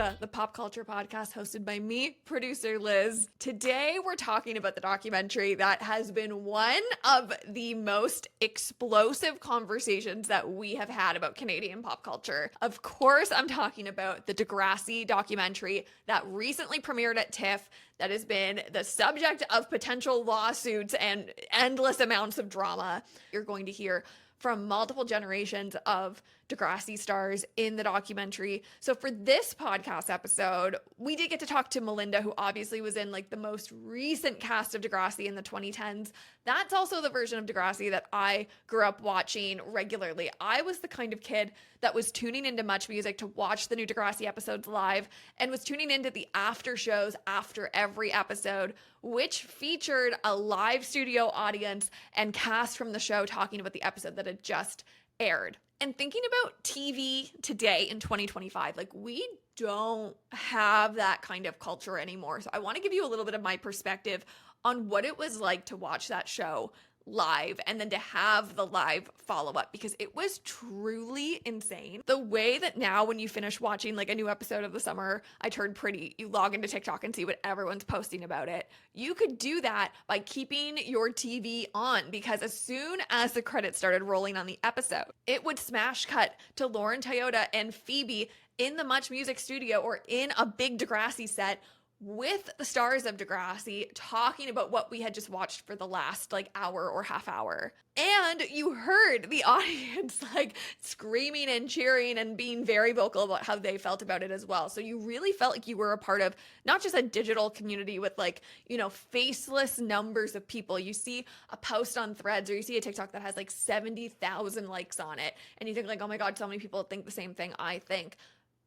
Melinda, the pop culture podcast hosted by me, producer Liz. Today, we're talking about the documentary that has been one of the most explosive conversations that we have had about Canadian pop culture. Of course, I'm talking about the Degrassi documentary that recently premiered at TIFF that has been the subject of potential lawsuits and endless amounts of drama. You're going to hear from multiple generations of Degrassi stars in the documentary. So for this podcast episode, we did get to talk to Melinda, who obviously was in like the most recent cast of Degrassi in the 2010s. That's also the version of Degrassi that I grew up watching regularly. I was the kind of kid that was tuning into Much Music to watch the new Degrassi episodes live and was tuning into the after shows after every episode, which featured a live studio audience and cast from the show talking about the episode that had just aired. And thinking about TV today in 2025, like we don't have that kind of culture anymore. So I want to give you a little bit of my perspective on what it was like to watch that show live and then to have the live follow-up, because it was truly insane. The way that now when you finish watching like a new episode of The Summer I Turned Pretty, you log into TikTok and see what everyone's posting about it. You could do that by keeping your TV on, because as soon as the credits started rolling on the episode, it would smash cut to Lauren Toyota and Phoebe in the Much Music studio or in a big Degrassi set with the stars of Degrassi talking about what we had just watched for the last like hour or half hour. And you heard the audience like screaming and cheering and being very vocal about how they felt about it as well. So you really felt like you were a part of not just a digital community with like, you know, faceless numbers of people. You see a post on Threads or you see a TikTok that has like 70,000 likes on it, and you think like, oh my God, so many people think the same thing I think.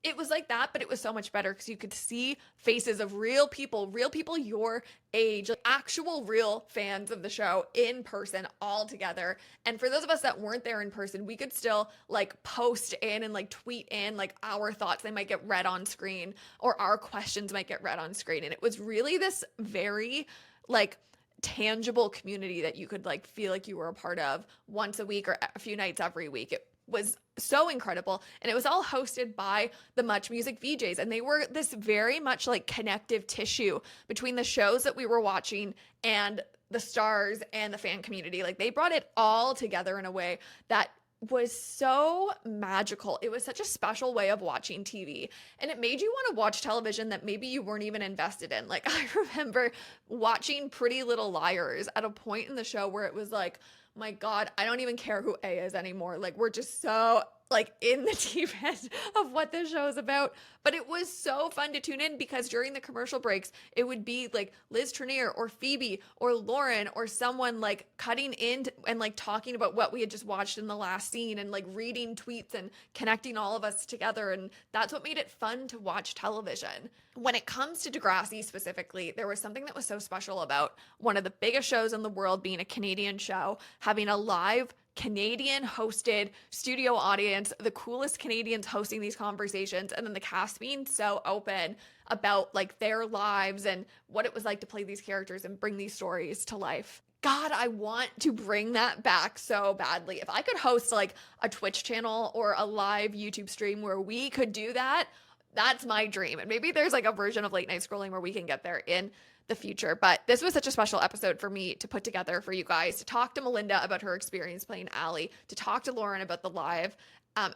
It was like that, but it was so much better because you could see faces of real people your age, like actual real fans of the show in person all together. And for those of us that weren't there in person, we could still like post in and like tweet in like our thoughts. They might get read on screen or our questions might get read on screen. And it was really this very like tangible community that you could like feel like you were a part of once a week or a few nights every week. It was so incredible. And it was all hosted by the Much Music VJs. And they were this very much like connective tissue between the shows that we were watching and the stars and the fan community. Like they brought it all together in a way that was so magical. It was such a special way of watching TV. And it made you want to watch television that maybe you weren't even invested in. Like I remember watching Pretty Little Liars at a point in the show where it was like, my God, I don't even care who A is anymore. Like we're just so like in the deep end of what this show is about. But it was so fun to tune in because during the commercial breaks, it would be like Liz Trenier or Phoebe or Lauren or someone like cutting in and like talking about what we had just watched in the last scene and like reading tweets and connecting all of us together. And that's what made it fun to watch television. When it comes to Degrassi specifically, there was something that was so special about one of the biggest shows in the world being a Canadian show, having a live Canadian hosted studio audience, the coolest Canadians hosting these conversations, and then the cast being so open about like their lives and what it was like to play these characters and bring these stories to life. God, I want to bring that back so badly. If I could host like a Twitch channel or a live YouTube stream where we could do that, that's my dream. And maybe there's like a version of late night scrolling where we can get there in the future. But this was such a special episode for me to put together for you guys, to talk to Melinda about her experience playing Allie, to talk to Lauren about the live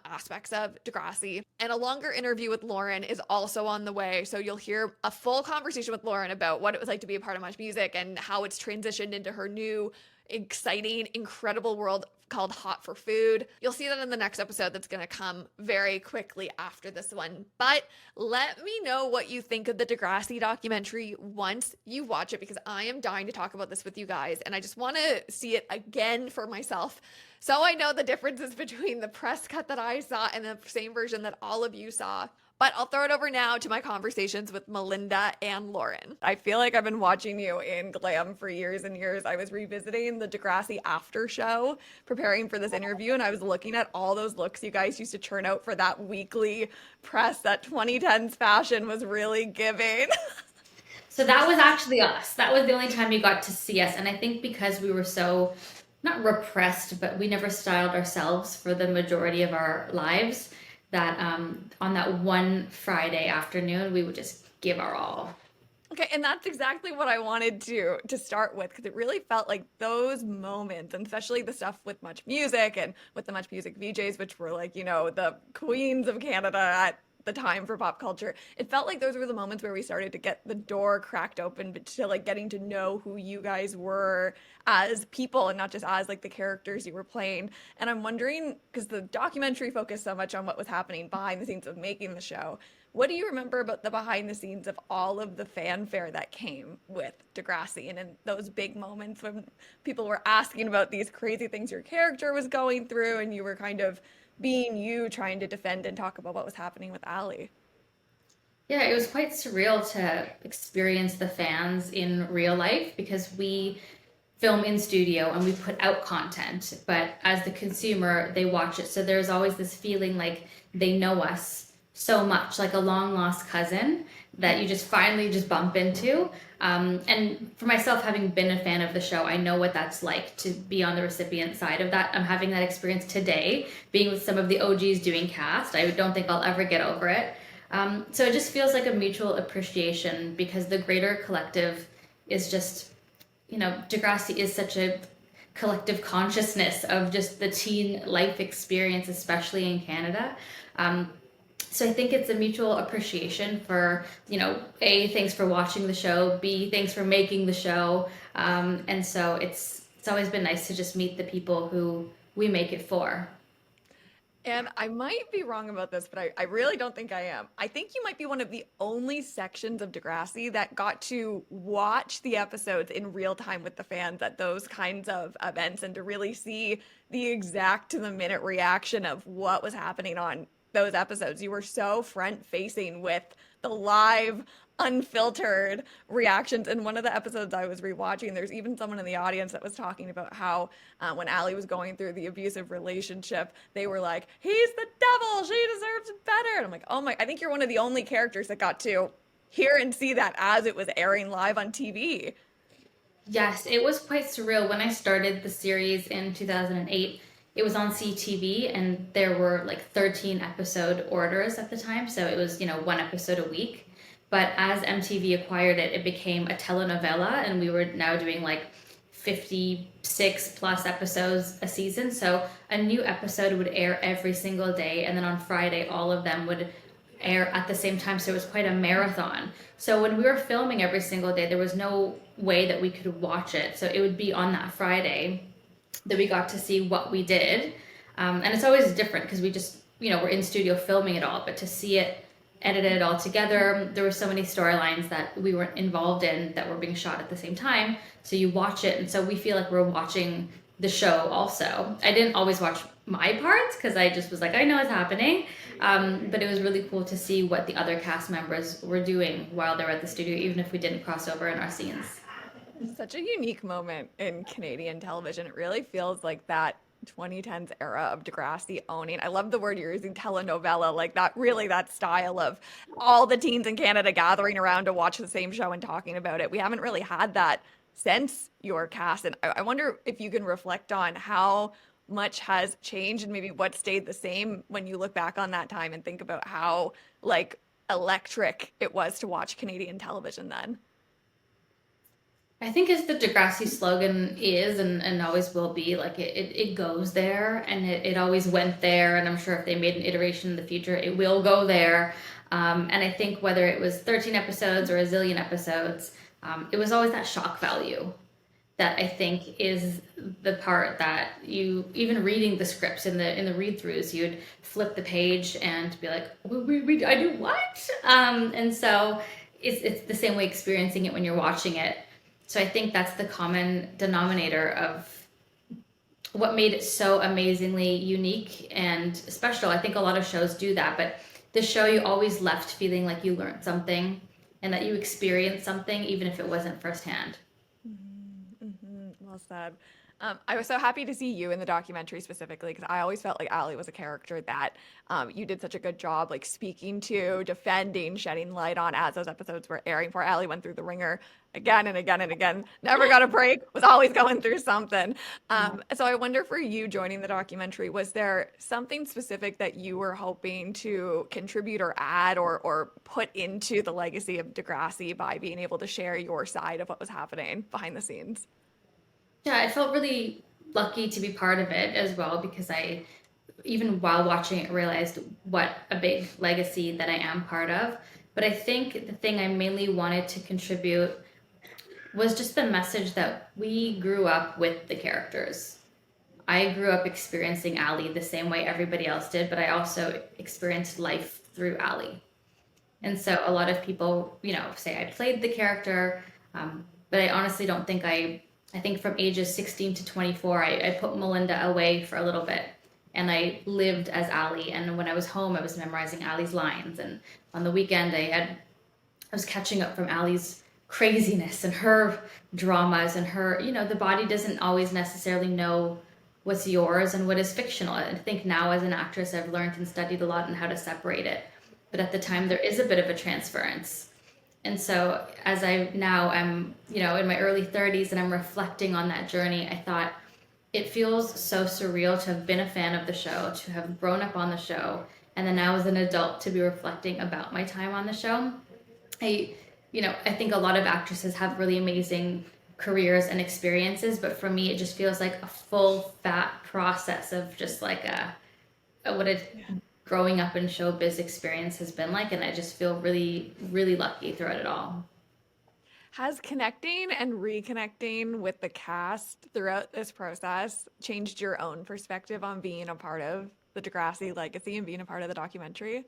aspects of Degrassi. And a longer interview with Lauren is also on the way. So you'll hear a full conversation with Lauren about what it was like to be a part of Much Music and how it's transitioned into her new exciting, incredible world called Hot for Food. You'll see that in the next episode that's going to come very quickly after this one. But let me know what you think of the Degrassi documentary once you watch it, because I am dying to talk about this with you guys. And I just want to see it again for myself, so I know the differences between the press cut that I saw and the same version that all of you saw. But I'll throw it over now to my conversations with Melinda and Lauren. I feel like I've been watching you in glam for years and years. I was revisiting the Degrassi after show, preparing for this interview, and I was looking at all those looks you guys used to churn out for that weekly press that 2010s fashion was really giving. So that was actually us. That was the only time you got to see us. And I think because we were so, not repressed, but we never styled ourselves for the majority of our lives, that on that one Friday afternoon, we would just give our all. Okay, and that's exactly what I wanted to start with because it really felt like those moments, and especially the stuff with Much Music and with the Much Music VJs, which were like, the queens of Canada at the time for pop culture. It felt like those were the moments where we started to get the door cracked open but to like getting to know who you guys were as people and not just as like the characters you were playing. And I'm wondering, because the documentary focused so much on what was happening behind the scenes of making the show, what do you remember about the behind the scenes of all of the fanfare that came with Degrassi and in those big moments when people were asking about these crazy things your character was going through and you were kind of being you trying to defend and talk about what was happening with Allie? Yeah, it was quite surreal to experience the fans in real life because we film in studio and we put out content, but as the consumer, they watch it. So there's always this feeling like they know us so much, like a long lost cousin that you just finally just bump into. And for myself, having been a fan of the show, I know what that's like to be on the recipient side of that. I'm having that experience today, being with some of the OGs doing cast. I don't think I'll ever get over it. So it just feels like a mutual appreciation because the greater collective is just, Degrassi is such a collective consciousness of just the teen life experience, especially in Canada. So I think it's a mutual appreciation for, A, thanks for watching the show, B, thanks for making the show. And so it's always been nice to just meet the people who we make it for. And I might be wrong about this, but I really don't think I am. I think you might be one of the only sections of Degrassi that got to watch the episodes in real time with the fans at those kinds of events and to really see the exact to the minute reaction of what was happening on those episodes. You were so front facing with the live, unfiltered reactions. In one of the episodes I was rewatching, there's even someone in the audience that was talking about how when Allie was going through the abusive relationship, they were like, he's the devil, she deserves better. And I'm like, oh my, I think you're one of the only characters that got to hear and see that as it was airing live on TV. Yes, it was quite surreal. When I started the series in 2008, it was on CTV and there were like 13 episode orders at the time. So it was, one episode a week. But as MTV acquired it, it became a telenovela and we were now doing like 56 plus episodes a season. So a new episode would air every single day. And then on Friday, all of them would air at the same time. So it was quite a marathon. So when we were filming every single day, there was no way that we could watch it. So it would be on that Friday that we got to see what we did. And it's always different because we just, we're in studio filming it all, but to see it edited all together, there were so many storylines that we weren't involved in that were being shot at the same time. So you watch it, and so we feel like we're watching the show also. I didn't always watch my parts because I just was like, I know it's happening. But it was really cool to see what the other cast members were doing while they were at the studio, even if we didn't cross over in our scenes. Such a unique moment in Canadian television. It really feels like that 2010s era of Degrassi owning. I love the word you're using, telenovela, like that, really that style of all the teens in Canada gathering around to watch the same show and talking about it. We haven't really had that since your cast. And I wonder if you can reflect on how much has changed and maybe what stayed the same when you look back on that time and think about how like electric it was to watch Canadian television then. I think as the Degrassi slogan is and always will be, like it goes there and it always went there. And I'm sure if they made an iteration in the future, it will go there. And I think whether it was 13 episodes or a zillion episodes, it was always that shock value that I think is the part that you, even reading the scripts in the read throughs, you'd flip the page and be like, I do what? And so it's the same way experiencing it when you're watching it. So I think that's the common denominator of what made it so amazingly unique and special. I think a lot of shows do that, but the show, you always left feeling like you learned something and that you experienced something, even if it wasn't firsthand. Well said. I was so happy to see you in the documentary specifically because I always felt like Ali was a character that you did such a good job like speaking to, defending, shedding light on as those episodes were airing. Poor Ali went through the ringer again and again and again, never got a break, was always going through something. So I wonder for you joining the documentary, was there something specific that you were hoping to contribute or add or put into the legacy of Degrassi by being able to share your side of what was happening behind the scenes? Yeah, I felt really lucky to be part of it as well because I, even while watching it, realized what a big legacy that I am part of. But I think the thing I mainly wanted to contribute was just the message that we grew up with the characters. I grew up experiencing Ali the same way everybody else did, but I also experienced life through Ali. And so a lot of people, say I played the character, but I honestly don't think I think from ages 16 to 24, I put Melinda away for a little bit and I lived as Ali. And when I was home, I was memorizing Ali's lines. And on the weekend, I was catching up from Ali's craziness and her dramas and her, the body doesn't always necessarily know what's yours and what is fictional. I think now as an actress, I've learned and studied a lot on how to separate it. But at the time, there is a bit of a transference. And so as I'm, in my early 30s and I'm reflecting on that journey, I thought it feels so surreal to have been a fan of the show, to have grown up on the show, and then now as an adult to be reflecting about my time on the show. I think a lot of actresses have really amazing careers and experiences, but for me, it just feels like a full fat process of just like what a growing up in showbiz experience has been like, and I just feel really, really lucky throughout it all. Has connecting and reconnecting with the cast throughout this process changed your own perspective on being a part of the Degrassi legacy and being a part of the documentary?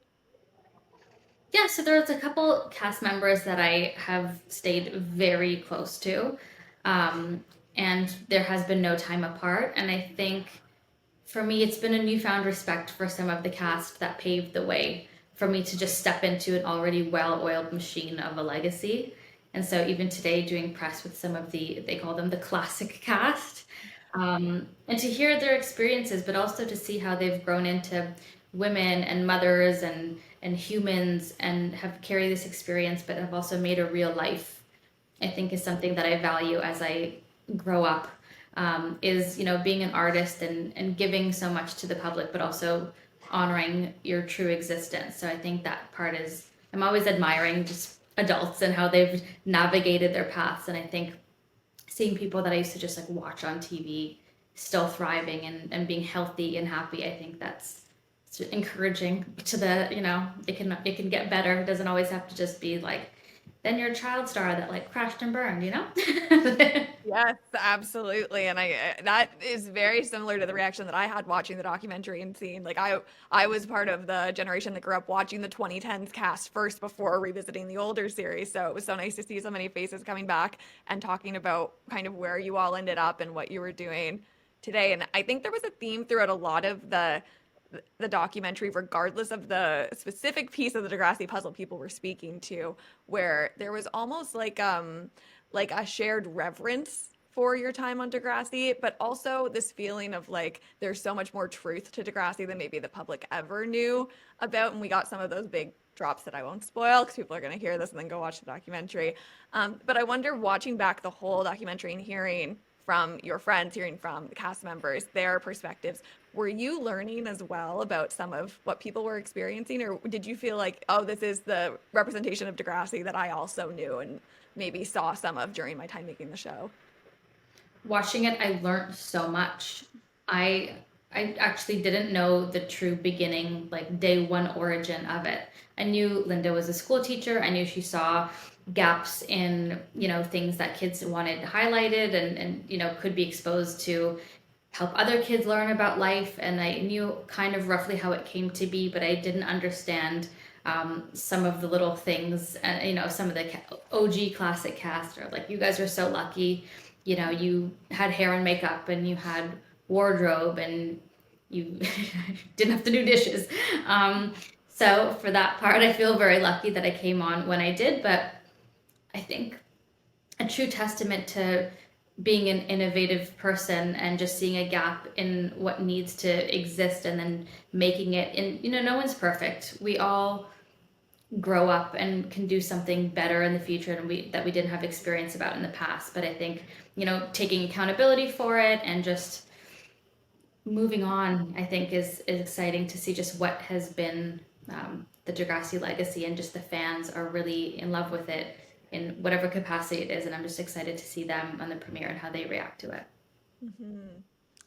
Yeah, so there's a couple cast members that I have stayed very close to, um, and there has been no time apart. And I think for me, it's been a newfound respect for some of the cast that paved the way for me to just step into an already well-oiled machine of a legacy. And so even today, doing press with some of they call them the classic cast, and to hear their experiences, but also to see how they've grown into women and mothers and humans and have carried this experience, but have also made a real life, I think is something that I value as I grow up. Is being an artist and giving so much to the public, but also honoring your true existence. So I think that part is I'm always admiring just adults and how they've navigated their paths. And I think seeing people that I used to just like watch on TV still thriving and being healthy and happy, I think that's encouraging to it can get better. It doesn't always have to just be like then you're a child star that like crashed and burned. Yes, absolutely. And that is very similar to the reaction that I had watching the documentary and seeing like I was part of the generation that grew up watching the 2010s cast first before revisiting the older series. So it was so nice to see so many faces coming back and talking about kind of where you all ended up and what you were doing today. And I think there was a theme throughout a lot of the documentary, regardless of the specific piece of the Degrassi puzzle people were speaking to, where there was almost like a shared reverence for your time on Degrassi, but also this feeling of like there's so much more truth to Degrassi than maybe the public ever knew about. And we got some of those big drops that I won't spoil because people are going to hear this and then go watch the documentary. But I wonder, watching back the whole documentary and hearing from your friends, hearing from the cast members, their perspectives, were you learning as well about some of what people were experiencing, or did you feel like, oh, this is the representation of Degrassi that I also knew and maybe saw some of during my time making the show? Watching it, I learned so much. I I actually didn't know the true beginning, like day one origin of it. I knew Linda was a school teacher. I knew she saw gaps in, things that kids wanted highlighted and could be exposed to help other kids learn about life. And I knew kind of roughly how it came to be, but I didn't understand some of the little things. And, some of the OG classic cast are like, you guys are so lucky. You had hair and makeup and you had wardrobe and you didn't have to do dishes. So for that part, I feel very lucky that I came on when I did, but I think a true testament to being an innovative person and just seeing a gap in what needs to exist and then making it. And, no one's perfect. We all grow up and can do something better in the future and that we didn't have experience about in the past. But I think, taking accountability for it and just moving on, I think is exciting to see just what has been the Degrassi legacy, and just the fans are really in love with it in whatever capacity it is. And I'm just excited to see them on the premiere and how they react to it.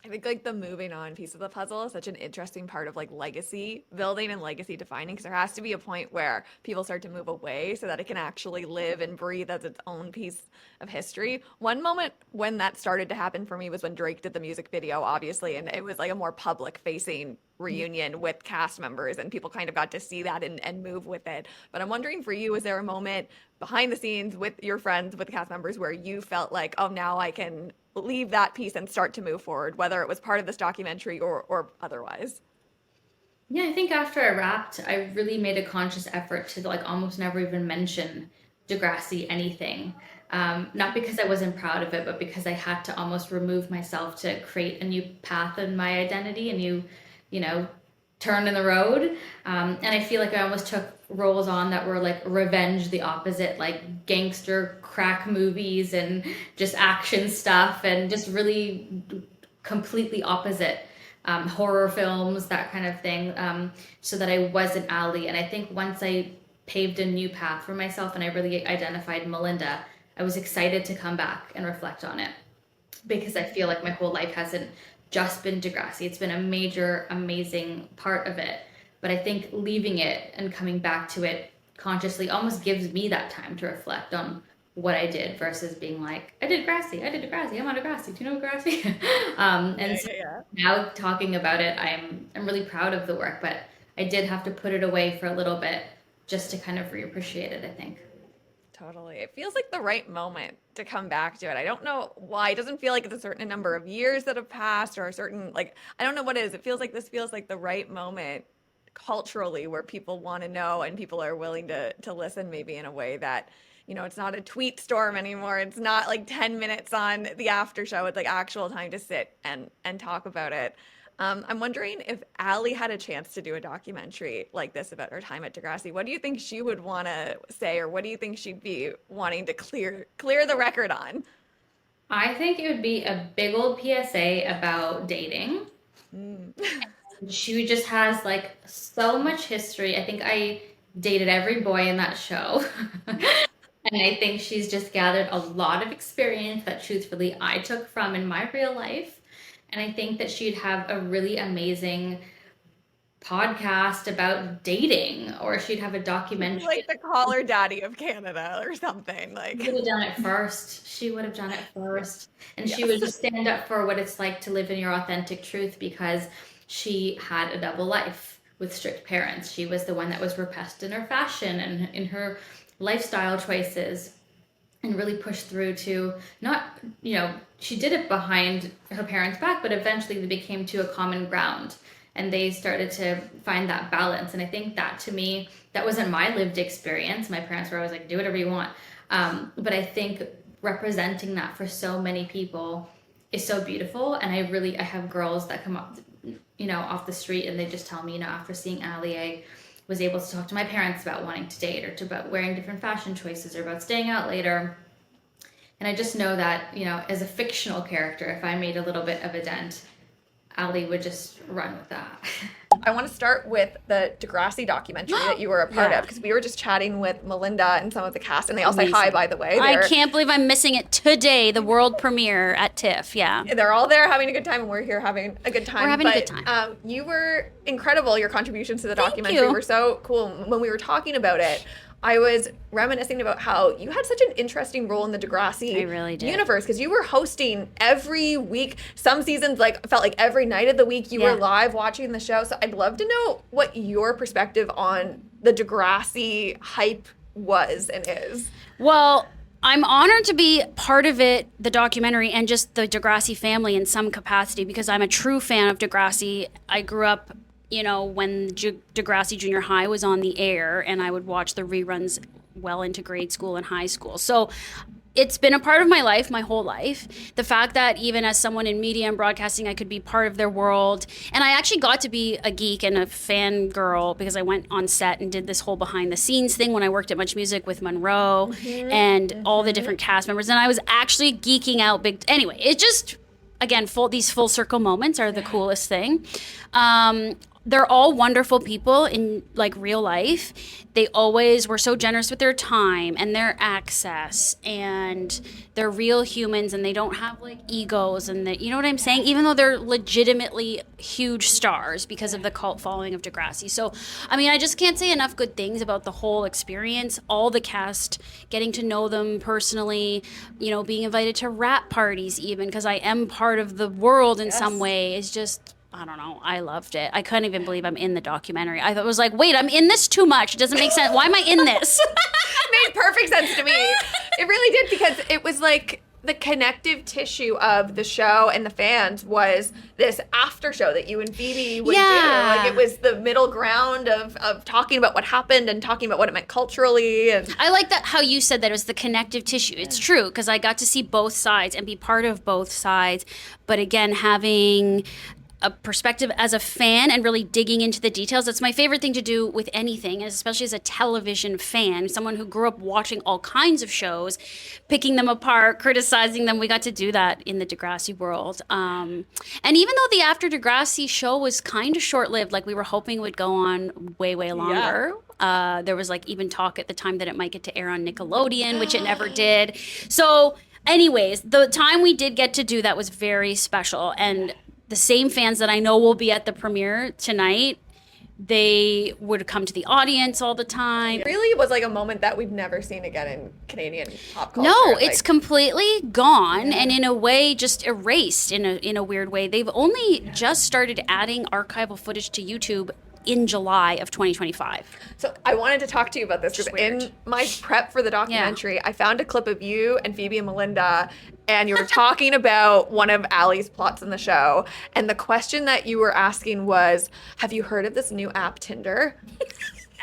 I think like the moving on piece of the puzzle is such an interesting part of like legacy building and legacy defining, because there has to be a point where people start to move away so that it can actually live and breathe as its own piece of history. One moment when that started to happen for me was when Drake did the music video, obviously, and it was like a more public facing reunion with cast members, and people kind of got to see that and move with it. But I'm wondering for you, is there a moment behind the scenes with your friends, with the cast members, where you felt like, oh, now I can leave that piece and start to move forward, whether it was part of this documentary or otherwise? Yeah, I think after I wrapped, I really made a conscious effort to like almost never even mention Degrassi anything. Not because I wasn't proud of it, but because I had to almost remove myself to create a new path in my identity, a new, turn in the road. And I feel like I almost took roles on that were like revenge, the opposite, like gangster crack movies and just action stuff, and just really completely opposite horror films, that kind of thing, so that I wasn't Ali. And I think once I paved a new path for myself and I really identified Melinda, I was excited to come back and reflect on it, because I feel like my whole life hasn't just been Degrassi. It's been a major, amazing part of it. But I think leaving it and coming back to it consciously almost gives me that time to reflect on what I did, versus being like, I did Degrassi, I'm on Degrassi, do you know Degrassi? Now talking about it, I'm really proud of the work, but I did have to put it away for a little bit just to kind of reappreciate it, I think. Totally. It feels like the right moment to come back to it. I don't know why. It doesn't feel like it's a certain number of years that have passed, or a certain, like, I don't know what it is. It feels like this feels like the right moment culturally, where people want to know and people are willing to listen, maybe in a way that, it's not a tweet storm anymore. It's not like 10 minutes on the after show. It's like actual time to sit and talk about it. I'm wondering if Ali had a chance to do a documentary like this about her time at Degrassi. What do you think she would want to say, or what do you think she'd be wanting to clear the record on? I think it would be a big old PSA about dating. She just has like so much history. I think I dated every boy in that show. And I think she's just gathered a lot of experience that truthfully I took from in my real life. And I think that she'd have a really amazing podcast about dating, or she'd have a documentary. Like the Caller Daddy of Canada or something. Like, She would have done it first. She would have done it first. And yes. She would just stand up for what it's like to live in your authentic truth, because she had a double life with strict parents. She was the one that was repressed in her fashion and in her lifestyle choices, and really pushed through to not, she did it behind her parents' back, but eventually they became to a common ground and they started to find that balance. And I think that, to me, that wasn't my lived experience. My parents were always like, do whatever you want. But I think representing that for so many people is so beautiful. And I have girls that come up, off the street, and they just tell me, after seeing Ali, I was able to talk to my parents about wanting to date, or about wearing different fashion choices, or about staying out later. And I just know that, as a fictional character, if I made a little bit of a dent, Ali would just run with that. I want to start with the Degrassi documentary that you were a part of, because we were just chatting with Melinda and some of the cast, and they all say hi, by the way. I can't believe I'm missing it today, the world premiere at TIFF, yeah. They're all there having a good time, and we're here having a good time. We're having a good time. You were incredible. Your contributions to the Thank documentary you. were so cool. When we were talking about it, I was reminiscing about how you had such an interesting role in the Degrassi I really did. universe, because you were hosting every week. Some seasons felt like every night of the week you were live watching the show. So I'd love to know what your perspective on the Degrassi hype was and is. Well, I'm honored to be part of it, the documentary, and just the Degrassi family in some capacity, because I'm a true fan of Degrassi. I grew up, when Degrassi Junior High was on the air, and I would watch the reruns well into grade school and high school. So, it's been a part of my life, my whole life. The fact that even as someone in media and broadcasting, I could be part of their world. And I actually got to be a geek and a fangirl because I went on set and did this whole behind the scenes thing when I worked at Much Music with Monroe and all the different cast members. And I was actually geeking out big. Anyway, it just, again, these full circle moments are the coolest thing. They're all wonderful people in like real life. They always were so generous with their time and their access, and they're real humans, and they don't have like egos, and you know what I'm saying? Even though they're legitimately huge stars because of the cult following of Degrassi. So, I mean, I just can't say enough good things about the whole experience, all the cast, getting to know them personally, you know, being invited to rap parties even because I am part of the world in some way is just, I don't know. I loved it. I couldn't even believe I'm in the documentary. I was like, wait, I'm in this too much. It doesn't make sense. Why am I in this? It made perfect sense to me. It really did, because it was like the connective tissue of the show and the fans was this after show that you and Phoebe would do. Like, it was the middle ground of talking about what happened and talking about what it meant culturally. And I like that how you said that it was the connective tissue. It's true, because I got to see both sides and be part of both sides. But again, having a perspective as a fan and really digging into the details. That's my favorite thing to do with anything, especially as a television fan, someone who grew up watching all kinds of shows, picking them apart, criticizing them. We got to do that in the Degrassi world. And even though the After Degrassi show was kind of short-lived, like we were hoping it would go on way, way longer. There was like even talk at the time that it might get to air on Nickelodeon, which it never did. So anyways, the time we did get to do that was very special. And the same fans that I know will be at the premiere tonight, they would come to the audience all the time. it really was like a moment that we've never seen again in Canadian pop culture. No, Like, it's completely gone and in a way just erased in a weird way. They've only just started adding archival footage to YouTube in July of 2025. So I wanted to talk to you about this because in my prep for the documentary, I found a clip of you and Phoebe and Melinda, and you were talking about one of Allie's plots in the show. And the question that you were asking was, have you heard of this new app, Tinder? And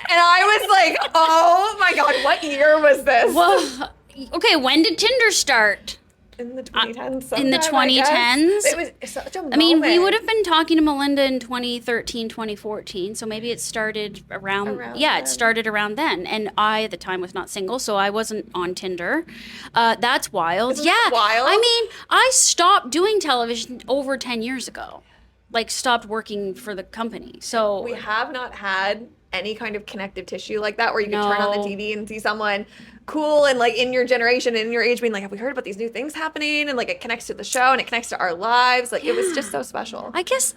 I was like, oh my God, what year was this? Well, okay, when did Tinder start? In the 2010s. In the sometime, I guess. 2010s? It was such a moment. I mean, we would have been talking to Melinda in 2013, 2014, so maybe it started around then. it started around then. And I, at the time, was not single, so I wasn't on Tinder. That's wild. Isn't that wild? I mean, I stopped doing television over 10 years ago. Like, stopped working for the company. So We have not had any kind of connective tissue like that where you can turn on the No. TV and see someone cool and like in your generation and in your age being like, have we heard about these new things happening? And like it connects to the show and it connects to our lives. Like it was just so special. I guess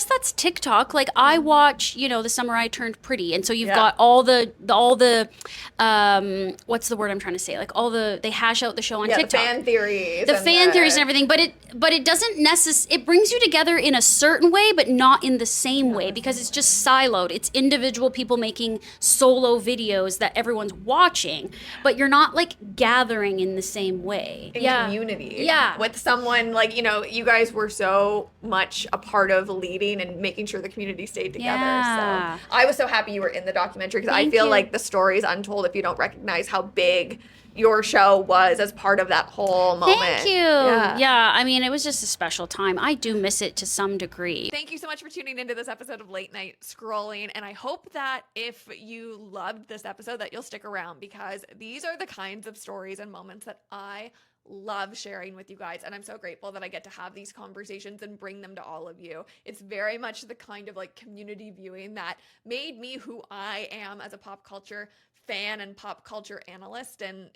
that's TikTok. Like I watch, The Summer I Turned Pretty. And so you've got all the what's the word I'm trying to say? Like they hash out the show on The TikTok. fan theories. The fan theories and everything, but it doesn't it brings you together in a certain way, but not in the same way because it's just siloed. It's individual people making solo videos that everyone's watching, but you're not like gathering in the same way. in community. Yeah. With someone like, you guys were so much a part of leading and making sure the community stayed together. Yeah. So I was so happy you were in the documentary because I Thank feel you. like the story is untold if you don't recognize how big your show was as part of that whole moment. Thank you. Yeah, I mean, it was just a special time. I do miss it to some degree. Thank you so much for tuning into this episode of Late Night Scrolling. And I hope that if you loved this episode that you'll stick around because these are the kinds of stories and moments that I love sharing with you guys. And I'm so grateful that I get to have these conversations and bring them to all of you. It's very much the kind of like community viewing that made me who I am as a pop culture fan and pop culture analyst. And,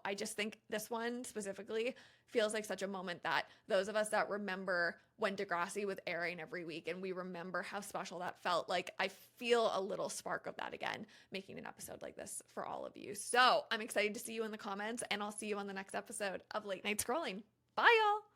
I just think this one specifically feels like such a moment that those of us that remember when Degrassi was airing every week and we remember how special that felt, like I feel a little spark of that again, making an episode like this for all of you. So I'm excited to see you in the comments and I'll see you on the next episode of Late Night Scrolling. Bye y'all.